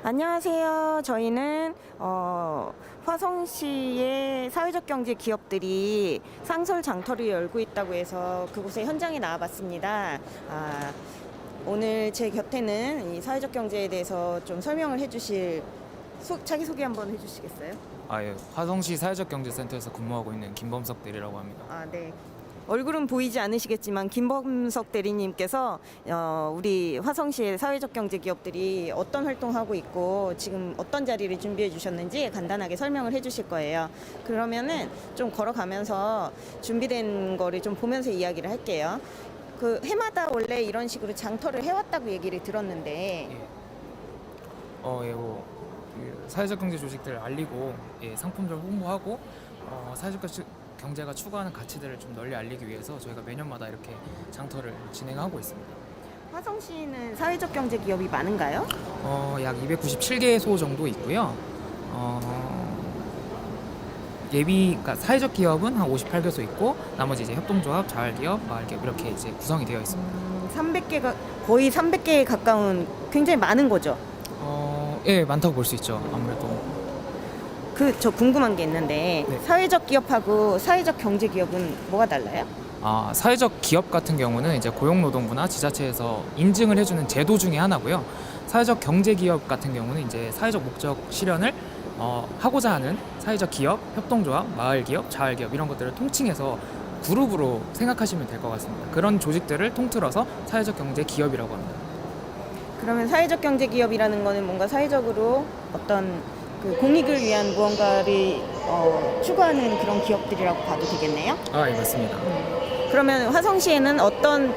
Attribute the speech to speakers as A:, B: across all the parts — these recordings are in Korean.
A: 안녕하세요. 저희는 화성시의 사회적 경제 기업들이 상설 장터를 열고 있다고 해서 그곳에 현장에 나와봤습니다. 오늘 제 곁에는 이 사회적 경제에 대해서 좀 설명을 해주실 자기소개 한번 해주시겠어요?
B: 예. 화성시 사회적 경제센터에서 근무하고 있는 김범석 대리라고 합니다.
A: 네. 얼굴은 보이지 않으시겠지만 김범석 대리님께서 우리 화성시의 사회적 경제 기업들이 어떤 활동하고 있고 지금 어떤 자리를 준비해 주셨는지 간단하게 설명을 해 주실 거예요. 그러면은 좀 걸어가면서 준비된 거를 좀 보면서 이야기를 할게요. 그 해마다 원래 이런 식으로 장터를 해왔다고 얘기를 들었는데
B: 사회적 경제 조직들을 알리고 상품들 홍보하고 사회적 경제가 추구하는 가치들을 좀 널리 알리기 위해서 저희가 매년마다 이렇게 장터를 진행하고 있습니다.
A: 화성시는 사회적 경제 기업이 많은가요?
B: 약 297개소 정도 있고요. 그러니까 사회적 기업은 한 58개소 있고 나머지 이제 협동조합, 자활기업, 마을기업 이렇게 이제 구성이 되어 있습니다.
A: 300개가 거의 300개에 가까운 굉장히 많은 거죠.
B: 많다고 볼 수 있죠. 아무래도.
A: 저 궁금한 게 있는데
B: 네.
A: 사회적 기업하고 사회적 경제 기업은 뭐가 달라요?
B: 사회적 기업 같은 경우는 이제 고용노동부나 지자체에서 인증을 해주는 제도 중에 하나고요. 사회적 경제 기업 같은 경우는 이제 사회적 목적 실현을 하고자 하는 사회적 기업, 협동조합, 마을기업, 자활기업 이런 것들을 통칭해서 그룹으로 생각하시면 될 것 같습니다. 그런 조직들을 통틀어서 사회적 경제 기업이라고 합니다.
A: 그러면 사회적 경제 기업이라는 거는 뭔가 사회적으로 어떤 그 공익을 위한 무언가를 추구하는 그런 기업들이라고 봐도 되겠네요?
B: 예, 맞습니다.
A: 그러면 화성시에는 어떤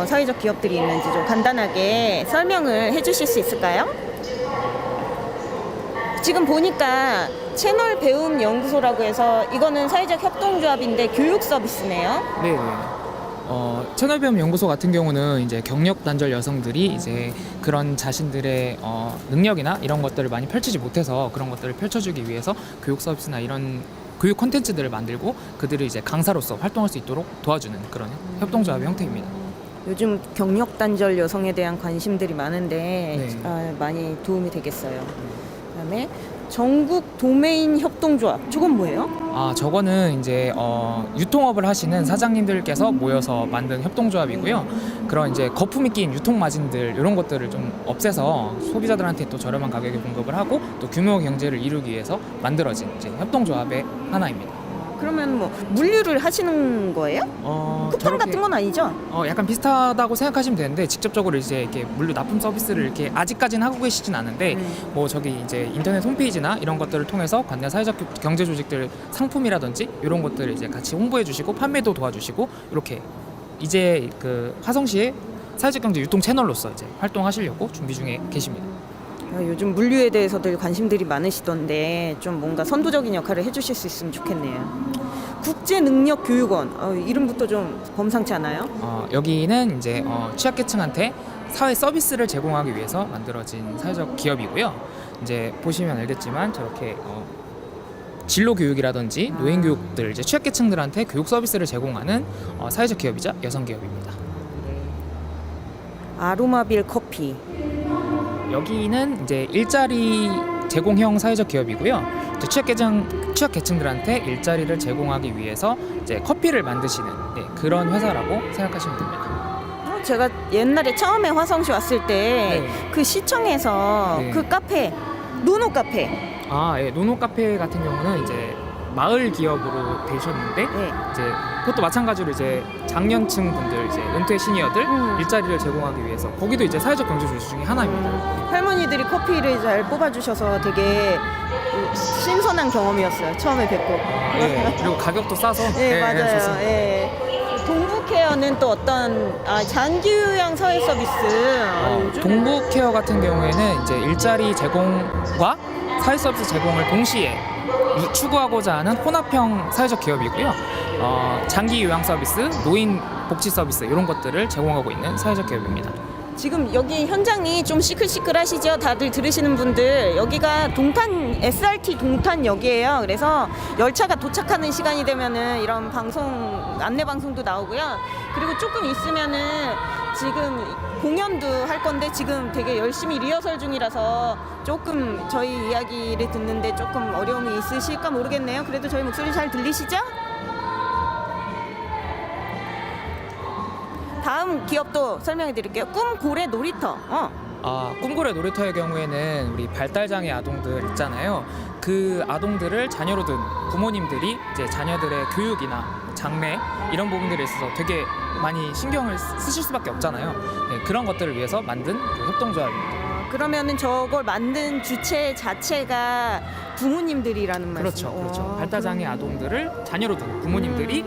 A: 사회적 기업들이 있는지 좀 간단하게 설명을 해주실 수 있을까요? 지금 보니까 채널 배움 연구소라고 해서 이거는 사회적 협동조합인데 교육 서비스네요.
B: 네. 채널배움 연구소 같은 경우는 이제 경력 단절 여성들이 이제 그런 자신들의 능력이나 이런 것들을 많이 펼치지 못해서 그런 것들을 펼쳐주기 위해서 교육 서비스나 이런 교육 콘텐츠들을 만들고 그들을 이제 강사로서 활동할 수 있도록 도와주는 그런 협동조합의 형태입니다.
A: 요즘 경력 단절 여성에 대한 관심들이 많은데
B: 네.
A: 많이 도움이 되겠어요. 그다음에 전국 도메인 협동조합, 저건 뭐예요?
B: 저거는 이제 유통업을 하시는 사장님들께서 모여서 만든 협동조합이고요. 그런 이제 거품이 낀 유통 마진들 이런 것들을 좀 없애서 소비자들한테 또 저렴한 가격에 공급을 하고 또 규모 경제를 이루기 위해서 만들어진 이제 협동조합의 하나입니다.
A: 그러면 뭐 물류를 하시는 거예요? 쿠팡 같은 건 아니죠?
B: 약간 비슷하다고 생각하시면 되는데 직접적으로 이제 이렇게 물류 납품 서비스를 이렇게 아직까지는 하고 계시진 않은데 뭐 저기 이제 인터넷 홈페이지나 이런 것들을 통해서 관내 사회적 경제 조직들 상품이라든지 이런 것들을 이제 같이 홍보해 주시고 판매도 도와주시고 이렇게 이제 그 화성시의 사회적 경제 유통 채널로서 이제 활동하시려고 준비 중에 계십니다.
A: 요즘 물류에 대해서들 관심들이 많으시던데 좀 뭔가 선도적인 역할을 해주실 수 있으면 좋겠네요. 국제능력교육원, 이름부터 좀 범상치 않아요?
B: 여기는 이제 취약계층한테 사회 서비스를 제공하기 위해서 만들어진 사회적 기업이고요. 이제 보시면 알겠지만 저렇게 진로 교육이라든지 노인 교육들 이제 취약계층들한테 교육 서비스를 제공하는 사회적 기업이자 여성 기업입니다.
A: 아로마빌 커피.
B: 여기는 이제 일자리 제공형 사회적 기업이고요. 취약계층들한테 일자리를 제공하기 위해서 이제 커피를 만드시는 그런 회사라고 생각하시면 됩니다.
A: 제가 옛날에 처음에 화성시 왔을 때 그 시청에서 그 카페, 노노 카페.
B: 노노 카페 같은 경우는 이제 마을 기업으로 되셨는데 이제 그것도 마찬가지로 이제 장년층 분들 이제 은퇴 시니어들 일자리를 제공하기 위해서 거기도 이제 사회적 경제 조직 중에 하나입니다.
A: 할머니들이 커피를 잘 뽑아주셔서 되게 신선한 경험이었어요. 처음에 뵙고.
B: 그리고 가격도 싸서.
A: 맞아요.
B: 좋습니다.
A: 동부케어는 또 어떤 장기요양 사회 서비스.
B: 동부케어 같은 경우에는 이제 일자리 제공과 사회 서비스 제공을 동시에 추구하고자 하는 혼합형 사회적 기업이고요. 장기 요양 서비스, 노인 복지 서비스 이런 것들을 제공하고 있는 사회적 기업입니다.
A: 지금 여기 현장이 좀 시끌시끌하시죠? 다들 들으시는 분들. 여기가 동탄 SRT 동탄역이에요. 그래서 열차가 도착하는 시간이 되면은 이런 방송 안내 방송도 나오고요. 그리고 조금 있으면은 지금 공연도 할 건데 지금 되게 열심히 리허설 중이라서 조금 저희 이야기를 듣는데 조금 어려움이 있으실까 모르겠네요. 그래도 저희 목소리 잘 들리시죠? 다음 기업도 설명해 드릴게요. 꿈고래 놀이터.
B: 꿈고래 놀이터의 경우에는 우리 발달장애 아동들 있잖아요. 그 아동들을 자녀로 둔 부모님들이 이제 자녀들의 교육이나 장래 이런 부분들에 있어서 되게 많이 신경을 쓰실 수밖에 없잖아요. 네, 그런 것들을 위해서 만든 그 협동조합입니다.
A: 그러면은 저걸 만든 주체 자체가 부모님들이라는
B: 그렇죠,
A: 말씀.
B: 그렇죠. 발달장애 아동들을 자녀로 둔 부모님들이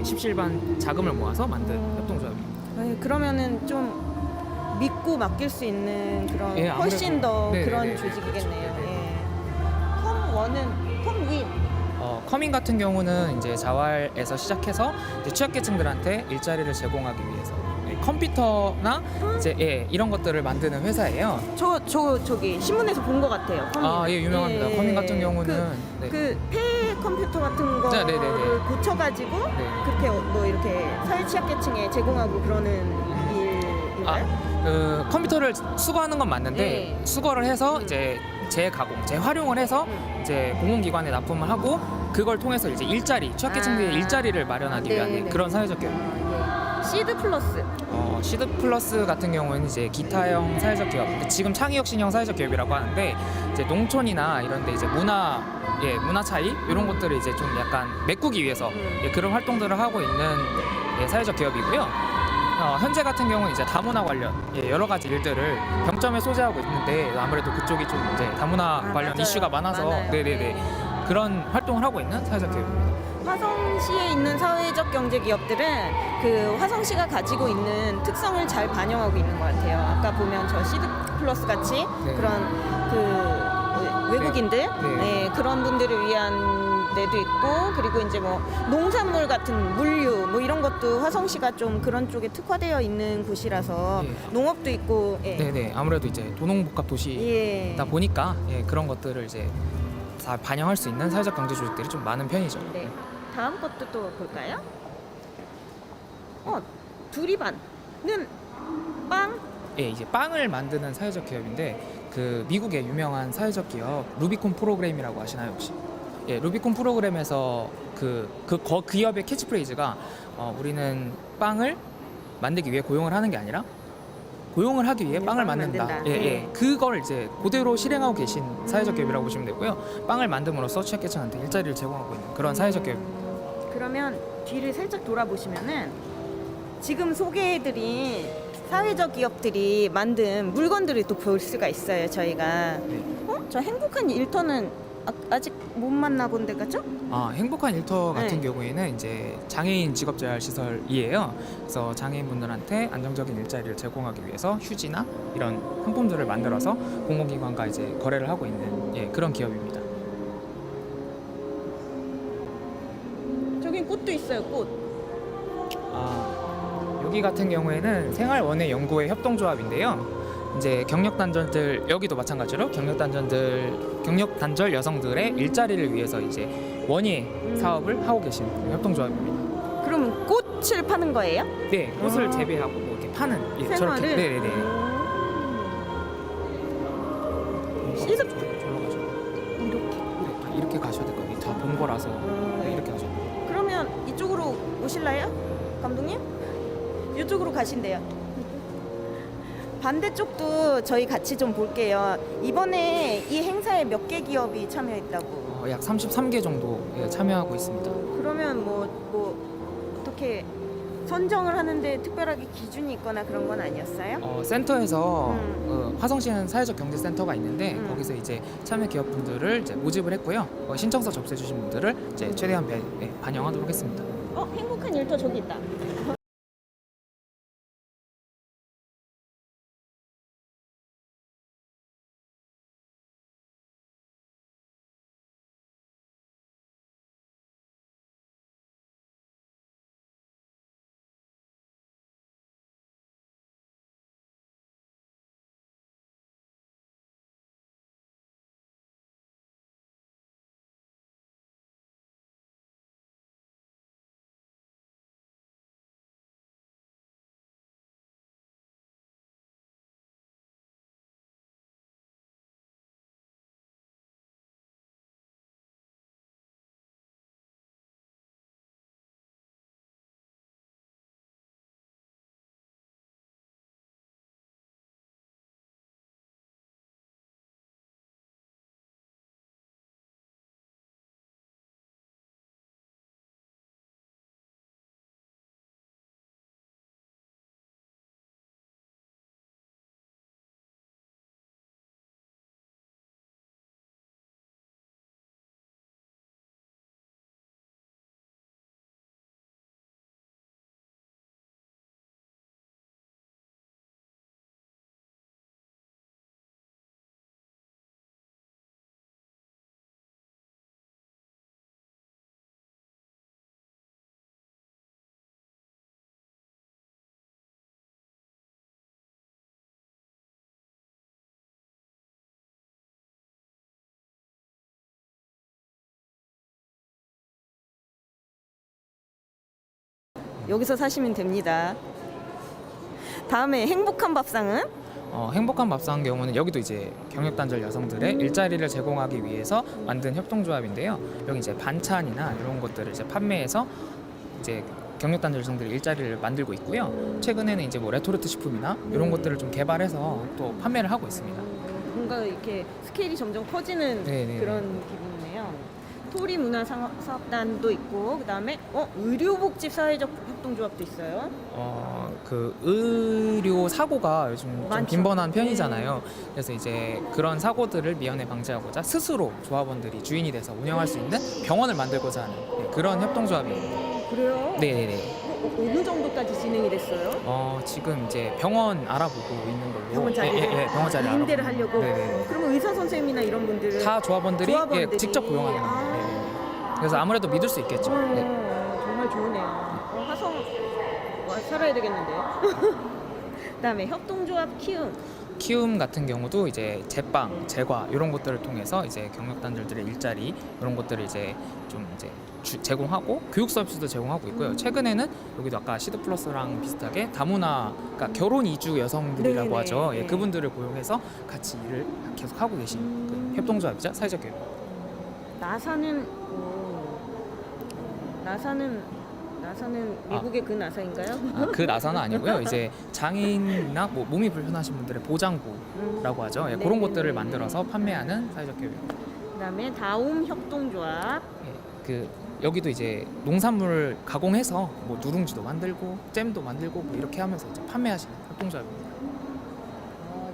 B: 십실반 자금을 모아서 만든 협동조합입니다.
A: 그러면은 좀 믿고 맡길 수 있는 그런
B: 예,
A: 훨씬 더
B: 네네네.
A: 그런 조직이겠네요. 예. 컴원은 컴윈.
B: 커밍 같은 경우는 이제 자활에서 시작해서 이제 취약계층들한테 일자리를 제공하기 위해서 컴퓨터나 이제 이런 것들을 만드는 회사예요.
A: 저기 신문에서 본 것 같아요. 커밍.
B: 예, 유명합니다. 커밍 같은 경우는
A: 폐 컴퓨터 같은 거를
B: 네네네.
A: 고쳐가지고
B: 네.
A: 그렇게 뭐 이렇게 사회 취약계층에 제공하고 그러는 일인가요?
B: 그 컴퓨터를 수거하는 건 맞는데
A: 네.
B: 수거를 해서 이제 재가공, 재활용을 해서 이제 공공기관에 납품을 하고 그걸 통해서 이제 일자리, 취약계층들의 일자리를 마련하기 위한
A: 네네네.
B: 그런 사회적 기업.
A: 시드 플러스.
B: 시드 플러스 같은 경우는 이제 기타형 사회적 기업, 지금 창의혁신형 사회적 기업이라고 하는데 이제 농촌이나 이런데 이제 문화 차이 이런 것들을 이제 좀 약간 메꾸기 위해서 그런 활동들을 하고 있는 사회적 기업이고요. 현재 같은 경우는 이제 다문화 관련 여러 가지 일들을 병점에 소재하고 있는데 아무래도 그쪽이 좀 이제 다문화 관련
A: 맞아요.
B: 이슈가 많아서
A: 많아요.
B: 네네네 그런 활동을 하고 있는 사회적 기업입니다.
A: 화성시에 있는 사회적 경제 기업들은 그 화성시가 가지고 있는 특성을 잘 반영하고 있는 것 같아요. 아까 보면 저 시드 플러스 같이
B: 네.
A: 그런 그 외국인들
B: 네.
A: 그런 분들을 위한 데도 있고 그리고 이제 뭐 농산물 같은 물류 뭐 이런 것도 화성시가 좀 그런 쪽에 특화되어 있는 곳이라서
B: 예.
A: 농업도 있고
B: 네네 아무래도 이제 도농복합 도시다 보니까 그런 것들을 이제 다 반영할 수 있는 사회적 경제 조직들이 좀 많은 편이죠.
A: 네. 다음 것도 또 볼까요? 두리반은 빵.
B: 이제 빵을 만드는 사회적 기업인데 그 미국의 유명한 사회적 기업 루비콘 프로그램이라고 아시나요 혹시? 루비콘 프로그램에서 그 기업의 캐치프레이즈가 우리는 빵을 만들기 위해 고용을 하는 게 아니라 고용을 하기 위해 빵을 만든다. 그걸 이제 그대로 실행하고 계신 사회적 기업이라고 보시면 되고요. 빵을 만듦으로써 취약계층한테 일자리를 제공하고 있는 그런 사회적 기업입니다.
A: 그러면 뒤를 살짝 돌아보시면은 지금 소개해드린 사회적 기업들이 만든 물건들을 또 볼 수가 있어요. 저희가 저 행복한 일터는 아직 못 만나본 데 가죠?
B: 행복한 일터 같은
A: 네.
B: 경우에는 이제 장애인 직업재활 시설이에요. 그래서 장애인분들한테 안정적인 일자리를 제공하기 위해서 휴지나 이런 상품들을 만들어서 공공기관과 이제 거래를 하고 있는 그런 기업입니다.
A: 저긴 꽃도 있어요. 꽃.
B: 여기 같은 경우에는 생활원의 연구회 협동조합인데요. 이제 경력단절들 여기도 마찬가지로 경력단절 여성들의 일자리를 위해서 이제 원예 사업을 하고 계신 협동조합입니다.
A: 그러면 꽃을 파는 거예요?
B: 네, 꽃을 재배하고 뭐 이렇게 파는 저렇게
A: 생화를?
B: 네네네.
A: 시드
B: 이렇게 가셔야 될 거예요. 다 본 거라서 이렇게 하셔야 돼요.
A: 그러면 이쪽으로 오실래요? 감독님? 이쪽으로 가신대요. 반대쪽도 저희 같이 좀 볼게요. 이번에 이 행사에 몇 개 기업이 참여했다고?
B: 약 33개 정도 참여하고 있습니다.
A: 그러면 뭐 어떻게 선정을 하는데 특별하게 기준이 있거나 그런 건 아니었어요?
B: 센터에서 화성시는 사회적 경제센터가 있는데
A: 음.
B: 거기서 이제 참여 기업분들을 이제 모집을 했고요. 신청서 접수해 주신 분들을 이제 최대한 반영하도록 했습니다.
A: 행복한 일터 저기 있다. 여기서 사시면 됩니다. 다음에 행복한 밥상은?
B: 행복한 밥상 경우는 여기도 이제 경력단절 여성들의 일자리를 제공하기 위해서 만든 협동조합인데요. 여기 이제 반찬이나 이런 것들을 이제 판매해서 이제 경력단절 여성들이 일자리를 만들고 있고요. 최근에는 이제 뭐 레토르트 식품이나 이런 것들을 좀 개발해서 또 판매를 하고 있습니다.
A: 뭔가 이렇게 스케일이 점점 커지는
B: 네네.
A: 그런 기분이네요. 토리 문화사업단도 있고 그다음에 의료복지 사회적 협동조합도 있어요.
B: 그 의료 사고가 요즘 좀
A: 많죠.
B: 빈번한 편이잖아요. 그래서 이제 그런 사고들을 미연에 방지하고자 스스로 조합원들이 주인이 돼서 운영할 수 있는 병원을 만들고자 하는 그런 협동조합입니다.
A: 그래요?
B: 네네네.
A: 어느 정도까지 진행이 됐어요?
B: 지금 이제 병원 알아보고 있는 걸로.
A: 병원 자리를
B: 병원 자리 알아보고.
A: 임대를 하려고.
B: 네네.
A: 그러면 의사 선생님이나 이런 분들은
B: 다 조합원들이
A: 조합원들이.
B: 직접 고용하는 겁니다. 네. 그래서 아무래도 믿을 수 있겠죠. 네.
A: 정말 좋으네요. 화성 살아야 되겠는데요. 그다음에 협동조합
B: 키움 같은 경우도 이제 제빵, 제과 이런 것들을 통해서 이제 경력단절들의 일자리 이런 것들을 이제 좀 이제 제공하고 교육 서비스도 제공하고 있고요. 최근에는 여기도 아까 시드 플러스랑 비슷하게 다문화, 그러니까 결혼 이주 여성들이라고
A: 네네.
B: 하죠.
A: 네.
B: 그분들을 고용해서 같이 일을 계속 하고 계신 그 협동조합이죠. 사회적 교육.
A: 나사는 미국의 그 나사인가요?
B: 그 나사는 아니고요. 이제 장애인이나 뭐 몸이 불편하신 분들의 보장구라고 하죠.
A: 네.
B: 그런 것들을 만들어서 판매하는 사회적 교육.
A: 그다음에 다움 협동조합.
B: 여기도 이제 농산물을 가공해서 뭐 누룽지도 만들고 잼도 만들고 뭐 이렇게 하면서 이제 판매하시는 협동조합입니다.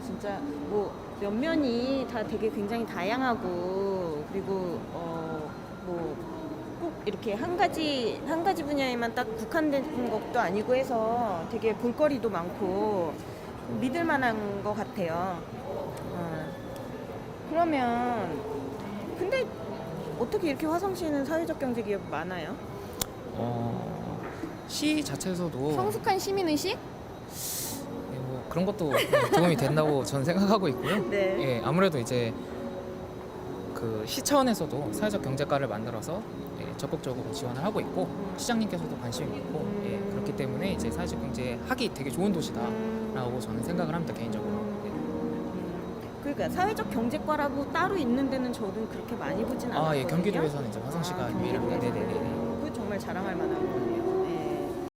A: 진짜 뭐 면면이 다 되게 굉장히 다양하고 그리고 뭐 꼭 이렇게 한 가지 분야에만 딱 국한된 것도 아니고 해서 되게 볼거리도 많고 믿을 만한 것 같아요. 그러면 근데 어떻게 이렇게 화성시에는 사회적 경제 기업이 많아요?
B: 시 자체에서도
A: 성숙한 시민의식?
B: 뭐 그런 것도 도움이 된다고 저는 생각하고 있고요.
A: 네.
B: 아무래도 이제 그 시 차원에서도 사회적 경제과를 만들어서 적극적으로 지원을 하고 있고 시장님께서도 관심이 있고 그렇기 때문에 이제 사회적 경제 하기 되게 좋은 도시다라고 저는 생각을 합니다, 개인적으로.
A: 그러니까 사회적 경제과라고 따로 있는 데는 저는 그렇게 많이 보진 않았거든요.
B: 경기도에서는 이제 화성시가 유일합니다.
A: 경기도에서는.
B: 네네네.
A: 그거 정말 자랑할 만한 거.